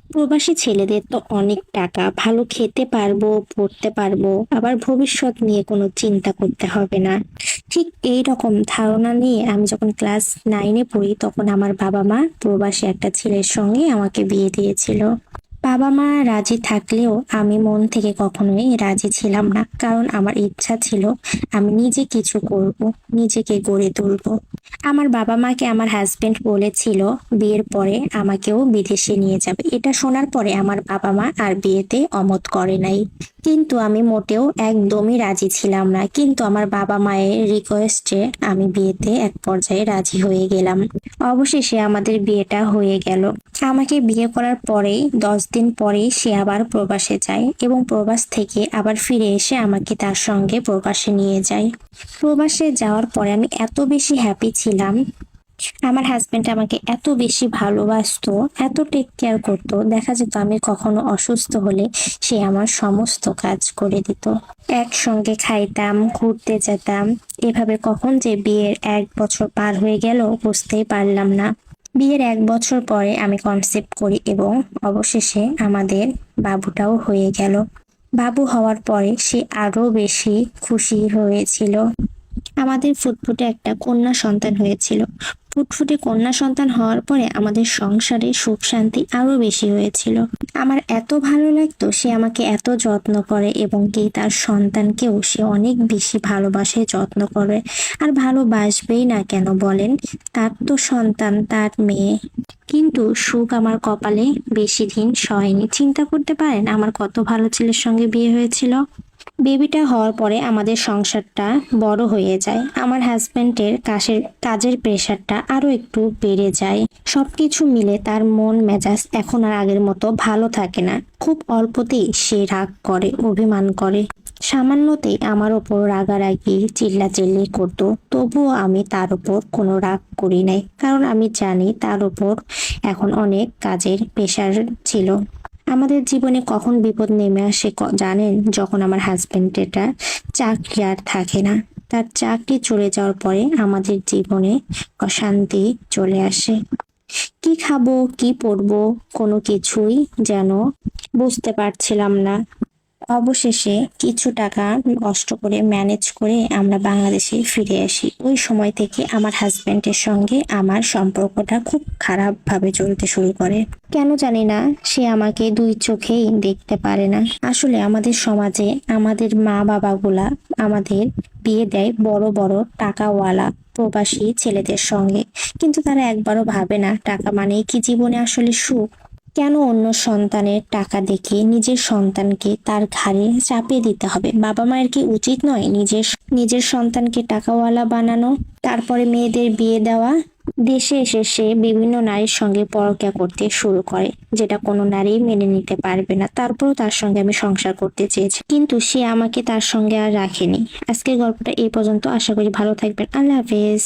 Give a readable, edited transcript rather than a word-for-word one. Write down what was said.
প্রবাসী ছেলেদের তো অনেক টাকা, ভালো খেতে পারবো, পড়তে পারবো, আবার ভবিষ্যৎ নিয়ে কোনো চিন্তা করতে হবে না। ঠিক এই রকম ধারণা নিয়ে আমি যখন ক্লাস 9-এ পড়ি, তখন আমার বাবা মা প্রবাসী একটা ছেলের সঙ্গে আমাকে বিয়ে দিয়েছিল। বাবা মা রাজি থাকলেও আমি মন থেকে কখনোই রাজি ছিলাম না, কারণ আমার ইচ্ছা ছিল আমি নিজে কিছু করব, নিজেকে গড়ে তুলবো। আমার বাবা মাকে আমার হাজবেন্ড বলেছিল বিয়ের পরে আমাকেও বিদেশে নিয়ে যাবে। এটা শোনার পরে আমার বাবা মা আর বিয়েতে অমত করে নাই। কিন্তু আমি মোটেও একদমই রাজি ছিলাম না, কিন্তু আমার বাবা মায়ের রিকোয়েস্টে আমি বিয়েতে এক পর্যায়ে রাজি হয়ে গেলাম। অবশেষে আমাদের বিয়েটা হয়ে গেল। আমাকে বিয়ে করার পরেই 10 দিন পরেই সে আবার প্রবাসে যায় এবং প্রবাস থেকে আবার ফিরে এসে আমাকে তার সঙ্গে প্রবাসে নিয়ে যায়। প্রবাসে যাওয়ার পরে আমি এত বেশি হ্যাপি ছিলাম। আমার হাজবেন্ড আমাকে এত বেশি ভালোবাসতো, এত টেক কেয়ার করতো। দেখা যেত আমি কখনো অসুস্থ হলে সে আমার সমস্ত কাজ করে দিত। একসঙ্গে খাইতাম, ঘুরতে যেতাম। এভাবে কখন যে বিয়ের 1 বছর পার হয়ে গেল বুঝতেই পারলাম না। বিয়ের 1 বছর পরে আমি কনসেপ্ট করি এবং অবশেষে আমাদের বাবুটাও হয়ে গেল। বাবু হওয়ার পরে সে আরো বেশি খুশি হয়েছিল। আমাদের ফুটফুটে একটা কন্যা সন্তান হয়েছিল। ফুটফুটে কন্যা সন্তান হওয়ার পরে আমাদের সংসারে সুখ শান্তি আরো বেশি হয়েছিল। আমার এত ভালো লাগতো, সে আমাকে এত যত্ন করে এবং কি তার সন্তানকেও সে অনেক বেশি ভালোবাসে, যত্ন করে। আর ভালোবাসবেই না কেন বলেন? তার তো সন্তান, তার মেয়ে। কিন্তু সুখ আমার কপালে বেশি দিন সয়নি। চিন্তা করতে পারেন আমার কত ভালো ছেলের সঙ্গে বিয়ে হয়েছিল। বেবিটা হওয়ার পরে আমাদের সংসারটা বড় হয়ে যায়। আমার হাজবেন্ডের কাজের প্রেশারটা আরো একটু বেড়ে যায়। সবকিছু মিলে তার মন মেজাজ এখন আর আগের মতো ভালো থাকে না। খুব অল্পতেই সে রাগ করে, অভিমান করে। সামান্যতেই আমার ওপর রাগারাগি চিল্লাচিল্লি করতো, তবুও আমি তার উপর কোনো রাগ করি নাই, কারণ আমি জানি তার উপর এখন অনেক কাজের প্রেশার ছিল। আমাদের জীবনে কখন বিপদ নেমে আসে জানেন? যখন আমার হাজবেন্ডেরটা চাকরি আর থাকে না। তার চাকরি চলে যাওয়ার পরে আমাদের জীবনে অশান্তি চলে আসে। কি খাবো, কি পরবো, কোনো কিছুই যেন বুঝতে পারছিলাম না। অবশেষে কিছু টাকা কষ্ট করে ম্যানেজ করে আমরা বাংলাদেশে ফিরে আসি। ওই সময় থেকে আমার হাজবেন্ডের সঙ্গে আমার সম্পর্কটা খুব খারাপ ভাবে চলতে শুরু করে। কেন জানি না, সে আমাকে দুই চোখেই দেখতে পারে না। আসলে আমাদের সমাজে আমাদের মা বাবাগুলা আমাদের বিয়ে দেয় বড় বড় টাকাওয়ালা প্রবাসী ছেলেদের সঙ্গে, কিন্তু তারা একবারও ভাবে না টাকা মানেই কি জীবনে আসলে সুখ। কেন অন্য সন্তানের টাকা দেখে নিজের সন্তানকে তার ঘাড়ে চাপিয়ে দিতে হবে? বাবা মায়ের কি উচিত নয় নিজের নিজের সন্তানকে টাকাওয়ালা বানানো, তারপরে মেয়েদের বিয়ে দেওয়া? দেশে এসে সে বিভিন্ন নারীর সঙ্গে পরকীয়া করতে শুরু করে, যেটা কোনো নারী মেনে নিতে পারবে না। তারপরও তার সঙ্গে আমি সংসার করতে চেয়েছি, কিন্তু সে আমাকে তার সঙ্গে আর রাখেনি। আজকের গল্পটা এই পর্যন্ত। আশা করি ভালো থাকবেন। আল্লাহ হাফেজ।